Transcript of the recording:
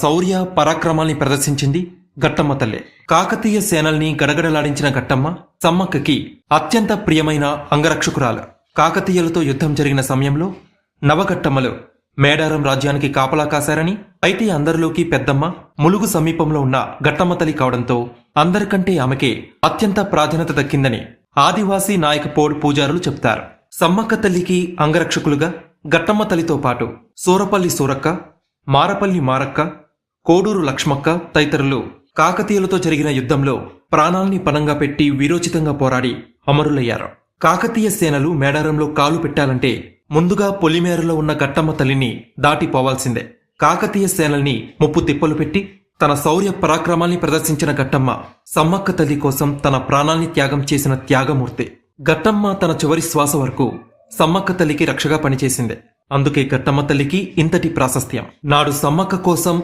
శౌర్య పరాక్రమాల్ని ప్రదర్శించింది గట్టమ్మ తల్లే. కాకతీయ సేనల్ని గడగడలాడించిన గట్టమ్మ సమ్మక్కకి అత్యంత ప్రియమైన అంగరక్షకురాలు. కాకతీయులతో యుద్ధం జరిగిన సమయంలో నవగట్టమ్మలు మేడారం రాజ్యానికి కాపలా కాశారని, అయితే అందరిలోకి పెద్దమ్మ ములుగు సమీపంలో ఉన్న గట్టమ్మ తల్లి కావడంతో అందరికంటే ఆమెకే అత్యంత ప్రాధాన్యత దక్కిందని ఆదివాసీ నాయకపోడ్ పూజారులు చెప్తారు. సమ్మక్క తల్లికి అంగరక్షకులుగా గట్టమ్మ తల్లితో పాటు సూరపల్లి సూరక్క, మారపల్లి మారక్క, కోడూరు లక్ష్మక్క తదితరులు కాకతీయులతో జరిగిన యుద్ధంలో ప్రాణాల్ని పణంగా పెట్టి వీరోచితంగా పోరాడి అమరులయ్యారు. కాకతీయ సేనలు మేడారంలో కాలు పెట్టాలంటే ముందుగా పొలిమేరలో ఉన్న గట్టమ్మ తల్లిని దాటిపోవాల్సిందే. కాకతీయ సేనల్ని ముప్పు తిప్పలు పెట్టి తన శౌర్య పరాక్రమాల్ని ప్రదర్శించిన గట్టమ్మ సమ్మక్క తల్లి కోసం తన ప్రాణాల్ని త్యాగం చేసిన త్యాగమూర్తి. గట్టమ్మ తన చివరి శ్వాస వరకు సమ్మక్క తల్లికి రక్షగా పనిచేసింది. అందుకే గట్టమ్మ తల్లికి ఇంతటి ప్రాశస్త్యం. నాడు సమ్మక్క కోసం